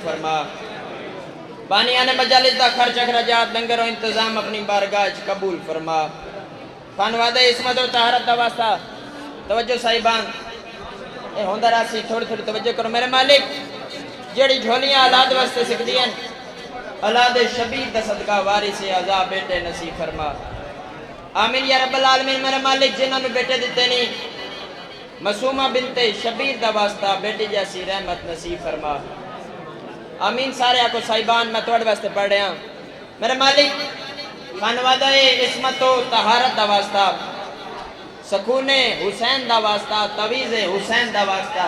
फरमा। बानियान मजालिस दा खर्च अखराजात लंगर और इंतजाम अपनी बारगाह कबूल फरमा। खानवादा इसमत और तहारत दा वास्ता तवज्जो साहिबान ए होंदा रासी थोड़ी थोड़ी तवज्जो करो मेरे मालिक जेड़ी झोलियां औलाद वास्ते सिकदी हैं औलाद शबीर दा सदका वारिस आज़ा बेटे नसीब फरमा। आमीन या रब्बल आलमीन। मेरे मालिक जिन्होंने बेटे दिते नहीं मासूमा बिनते शबीर दा वास्ता बेटी जैसी रहमत नसीब फरमा। आमीन। सारे आको साहिबान मैं थोड़े वास्ते पढ़ रहा मेरे मालिक खानवादा इसमत तहारत दा वास्ता सकूने हुसैन दा वास्ता तवीज़ हुसैन दा वास्ता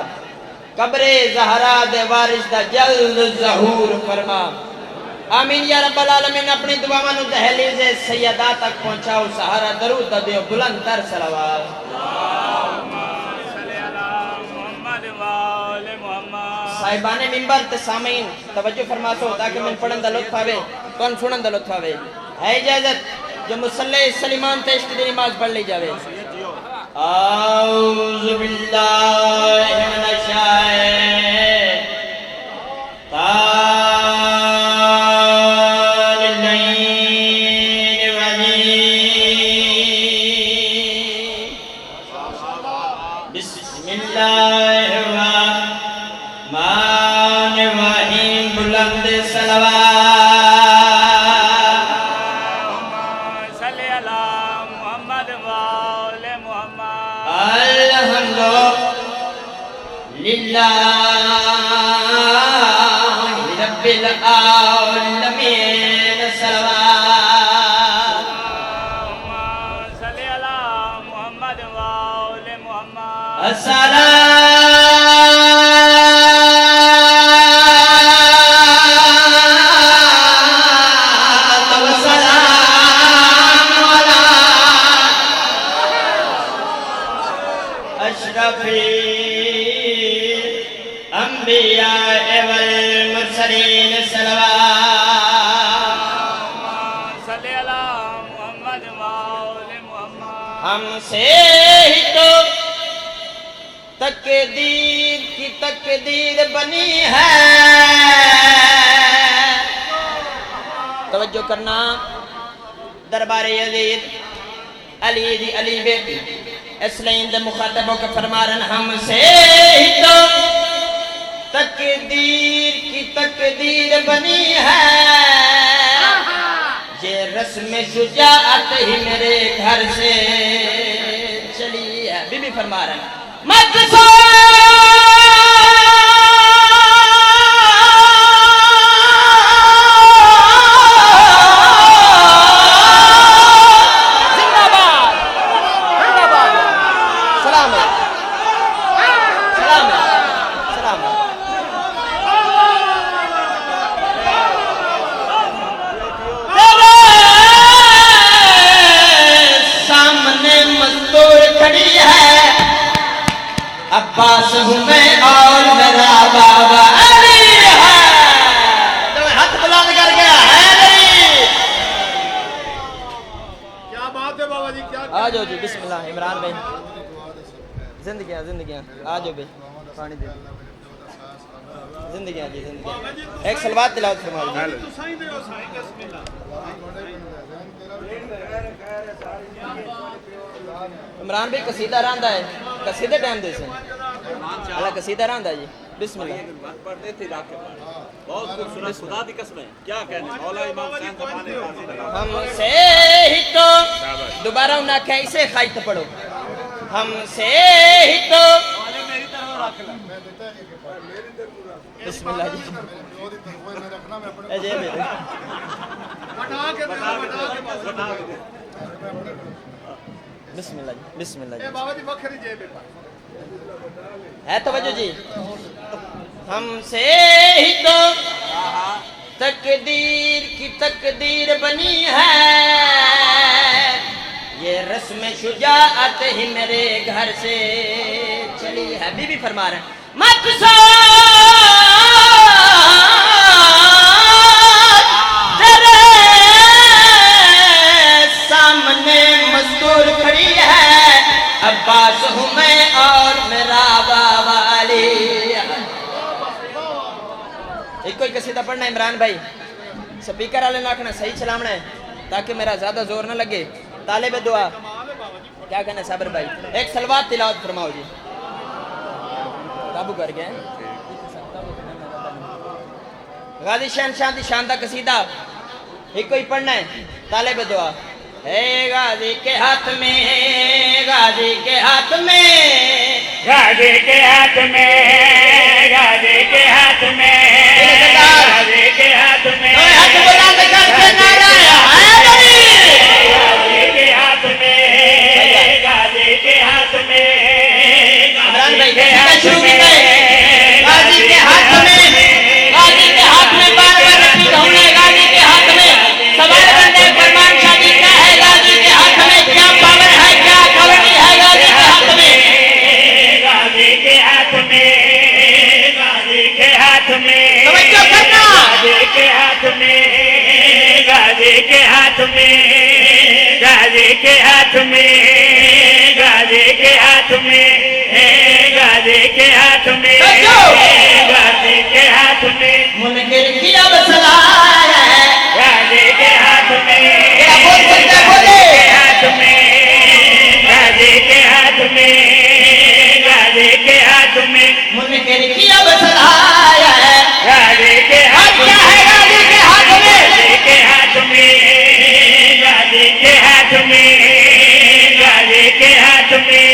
कब्रे ज़हरा दे वारिस दा जल्द ज़हूर फरमा। आमीन या रब्बल आलमीन। अपनी दुआवां नु दहलीज़ सैयदा तक पहुंचाओ सहारा दरूद दा दियो बुलंद तर सलावत। साहिबाने मिंबर ते सामीन तवज्जो फरमासो ताकि मैं पढ़न दा लुत्फ आवे कौन सुनन दा लुत्फ आवे। है इजाजत जो मुसल्ले सलीमान ते इश्क दी नमाज पढ़ ली जावे। आऊज़ु बिल्लाहि मिनश शैतानिर रजीम। बिस्मिल्लाहिर रहमानिर रहीम। बुलंद सलवात। लिल्लाहि रब्बिल आलमीन। सलवात। सल्ली अला मुहम्मद व आले मुहम्मद। अस्सलातु वस्सलामु अला अशरफिल अंबिया वल मुरसलीन। सल्लल्लाहु सल्ली अला मुहम्मद व आले मुहम्मद। हमसे ही तो तकदीर की तकदीर बनी है। तवज्जो करना दरबार यजीद अली दी अली बेटी इसलिए दे मुखातबों के फरमान हमसे ही तो तकदीर की तकदीर बनी है। ये रस्म शुजाअत ही मेरे घर से चली है। बीबी फरमा रहे मत सो अब्बास हूँ मैं और मेरा बाबा अली है। तो हाथ बुलंद कर गया है अली। क्या बात है बाबा जी क्या। आ जाओ जी बिस्मिल्लाह। इमरान भाई जिंदगियां जिंदगियां आ जाओ भाई पानी दे जिंदगियां जी जिंदगियां। एक सलवात तिलावत फरमाओ। इमरान भाई कसीदा रहा है कसीदे टाइम दे से अल्लाह कसीदा रहा जी। बिस्मिल्लाह पढ़ते थे बहुत खूबसूरत खुदा दी कसम है क्या कहने मौला इमाम हुसैन ज़माने हमसे ही तो दोबारा उन्हें आख्या इसे खाइत पढ़ो। हमसे ही तो बिस्मिल्लाह जी। बिस्मिल्लाह जी बिस्मिल्लाह जी। बाबा जी बखरी जेब है तवज्जो जी। हमसे ही तो तकदीर की तकदीर बनी है। ये रस्म शुजाअत ही मेरे घर से चली है। बीबी फरमा रहे मत सो तेरे सामने मजदूर खड़ी है। अब्बास हूँ मैं और मेरा बाबा अली। एक कोई कसीदा पढ़ना इमरान भाई, स्पीकर वाले ने आखना सही चलावना है ताकि मेरा ज्यादा जोर ना लगे। तालिब दुआ क्या कहना साबर भाई, एक सलवात तिलावत फरमाओ जी। काबू कर गए गाजी शहनशाह दी शान दा कसीदा एक कोई पढ़ना है। तालिब दुआ है गाजी के हाथ में, गाजी के हाथ में, गाजी के हाथ में, गाजी के हाथ में, गाजी के हाथ में, हाथ बुलंद करके नारा गाजी के हाथ में, गाजी के हाथ में, इमरान भाई शुरू की गाजी के हाथ में, गाजी के हाथ में बार बार रिपीट होना है। गाजी के हाथ में सवाल करने फरमान शादी क्या है, गाजी के हाथ में क्या पावर है, क्या क्वालिटी है गाजी के हाथ में, गाजी के हाथ में, गाजी के हाथ में, तवज्जो करना, गाजी के हाथ में, गाजी के हाथ में, गाजी के हाथ में, गाजी के हाथ में, गाजी के हाथ में, गाजी के हाथ में, मुनकिर की अब सलाह है, गाजी के हाथ में, क्या बोल सकते बोले, हाथ में, गाजी के हाथ में, गाजी के हाथ में, मुनकिर की अब सलाह है, गाजी के हाथ क्या है गाजी के हाथ में, गाजी के हाथ में, गाजी के हाथ में, गाजी के हाथ में,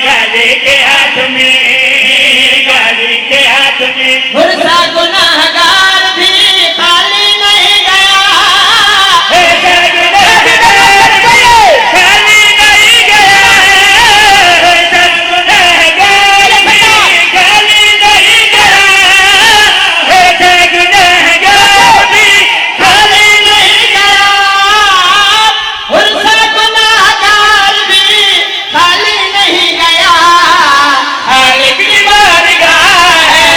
गाजी के हाथ में, गाजी के हाथ में, भरसा गुनाहगार भी खाली नहीं गया, खाली नहीं गया, खाली नहीं गया, खाली नहीं गया, भरसा गुनाहगार भी खाली नहीं गया, खालिक की बारगाह है,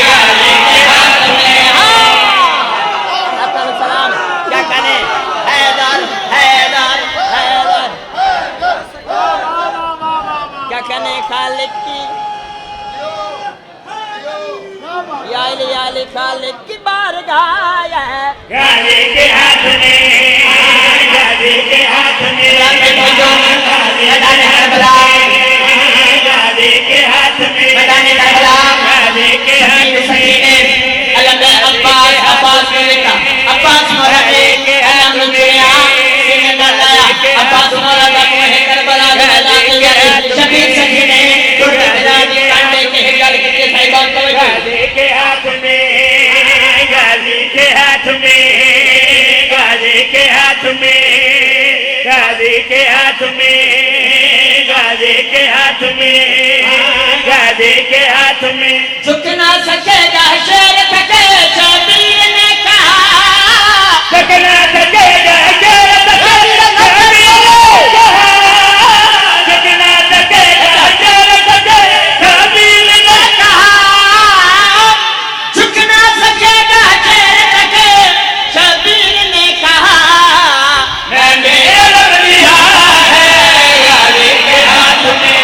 गाजी के हाथ में। सलाम क्या कहने, हैदर हैदर हैदर क्या कहने खालिक की याली खालिक की बारगाह है, गाजी के हाथ में, गाजी के हाथ में, गाजी के हाथ में, मैदानी करबला, गाजी के हाथ में, अब्बास बेटा अब्बास मौला के अलहमदुलिल्लाह सिने दलाया अब्बास मौला का मोहे करबला के शबीर सकीने टूटे बिलादी कांटे के गल के साहिबान तवज्जो, गाजी के हाथ में, गाजी के हाथ में, गाजी के हाथ में, गाजी के हाथ में, गाजी के हाथ में, गाजी के हाथ में, झुक ना सकेगा शेर थके शबीर ने कहा, झुकना सकेगा शेर थके झुकना सकेगा शेर थके शबीर ने कहा, झुक ना सकेगा शेर थके शबीर ने कहा, मैंने रब लिया है, गाजी के हाथ में।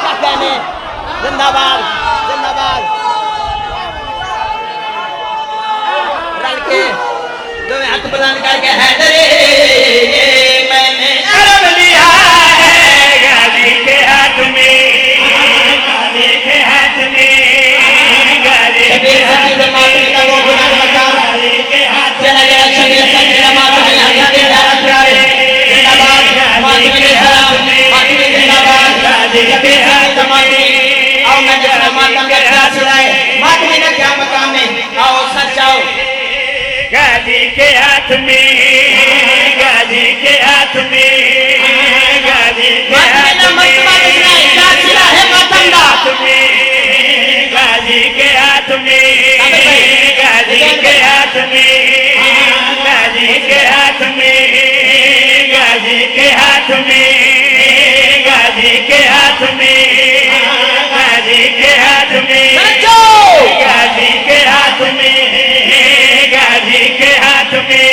क्या कहने, जिंदाबाद जिंदाबाद, रल के दो हाथ बुलंद करके हैदरे मैंने रब लिया है, गाजी के हाथ में, गाजी के हाथ में, गाजी के शबीर हाथ सकीने में, मातमी का वो गुनाह मचा, गाजी के हाथ में, चला गया शबीर सकीने मातमी हल्का के प्यारा प्यारे, जिंदाबाद मातमी के सलाम, मातमी जिंदाबाद, शबीर सकीने मातमी, आओ मैं जितना मातम के प्यार सुनाए, मातमी का क्या मकाम है, आओ सच आओ, गाजी के हाथ में, गाजी के हाथ में, गाजी के मातमी ना मर्तबा सुनाए, क्या सिला है मातम दा, हाथ में, गाजी के हाथ में, गाजी के हाथ में, गाजी के हाथ में, गाजी के हाथ में, गाजी के हाथ में, गाजी के हाथ में, सचो गाजी के हाथ में, गाजी के हाथ में,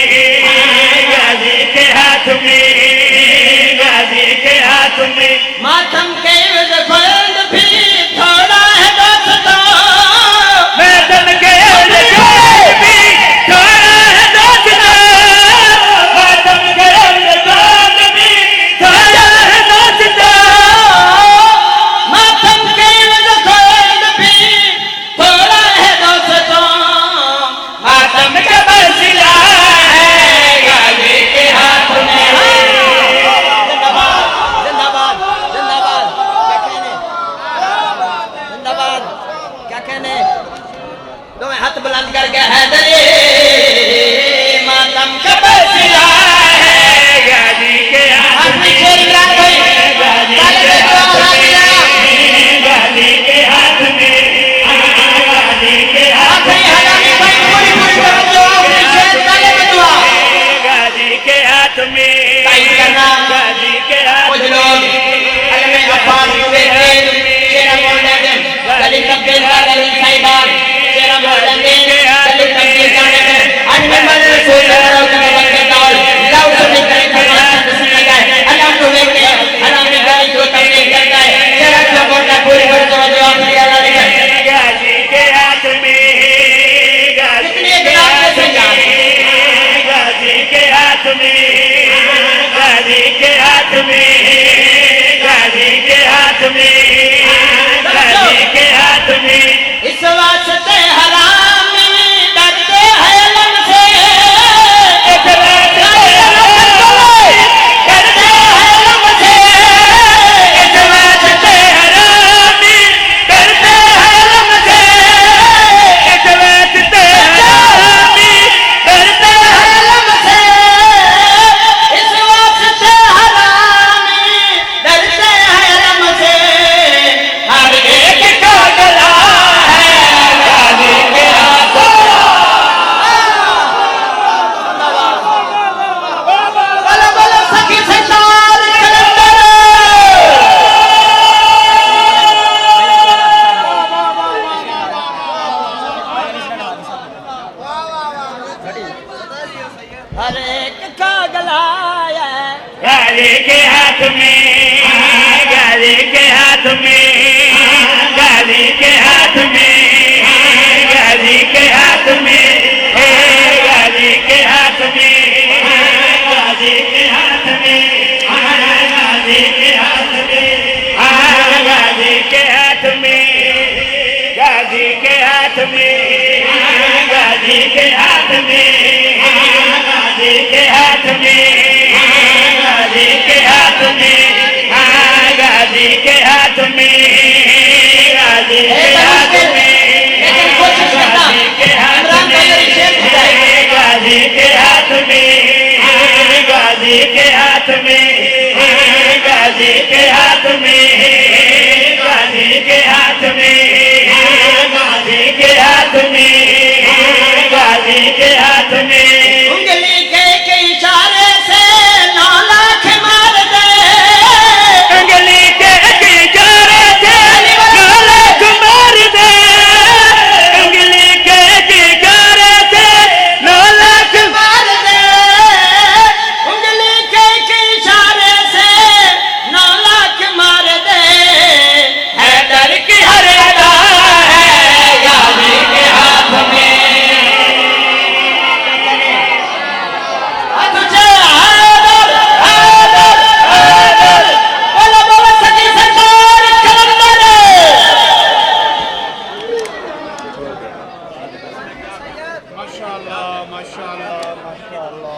गाजी के हाथ में, गाजी के हाथ में, मातम के इर्द गिर्द भी थोड़ा है दोस्तों, मैं दोनों हाथ बुलंद करके हैदरी मातम का बसिला है गाजी के हाथ में इमरान भाई गाजी के हाथ में गाजी के हाथ में हरामी भाई पूरी पूरी तवज्जो अपने शेर ताले में दुआ गाजी के हाथ में ताइद करना गाजी के हाथ कुछ लोग अलमे अब्बास हुए थे शेरा मोहम्मद गली तब्दील करने में साहिबान शेरा मोहम्मद गली तब्दील करने में अनमे मन रसूल करो के बंदे ताल लाउ सुनी करे फरमान सुनने गए अल्लाह को लेके हरामी गली को तब्दील करता है शेरा को बोलता पूरी पूरी तवज्जो अपनी अल्लाह ने गाजी के हाथ में कितनी गिलास में संजान गाजी के हाथ में गाजी के हाथ में गाजी के हाथ में गाजी के हाथ में इस वास्ते हरामी डरते हैं लम से इस वास्ते डरते हैं लम से इस वास्ते हरामी डरते हैं लम से इस वास्ते हरामी डरते हैं लम से इस वास्ते हरामी डरते हैं लम से हर एक का गला है गाजी के हाथों बोलो बोलो सखी सरदार कलंदर हर एक का गला है गाजी के हाथ में गाजी के हाथ में गाजी के हाथ में गाजी के हाथ में गाजी के हाथ में गाजी के हाथ में गाजी के हाथ में गाजी के हाथ में गाजी के हाथ में गाजी के हाथ में गाजी के हाथ में गाजी के हाथ में गाजी के हाथ में गाजी के हाथ में लेकिन कोशिश करना इमरान भाई और शेर खुदाई गाजी के हाथ में गाजी के हाथ में गाजी के हाथ में गाजी के हाथ में गाजी के हाथ में गाजी के हाथ में उंगली के इशारे से 9 लाख मार दे उंगली के इशारे से 9 लाख मार दे उंगली के इशारे से 9 लाख मार दे उंगली के इशारे से 9 लाख मार दे हैदर की हर अदा है गाजी के हाथ में तुझे हैदर हैदर हैदर बोलो बोलो सखी सरदार कलंदर माशाअल्लाह माशाअल्लाह माशाअल्लाह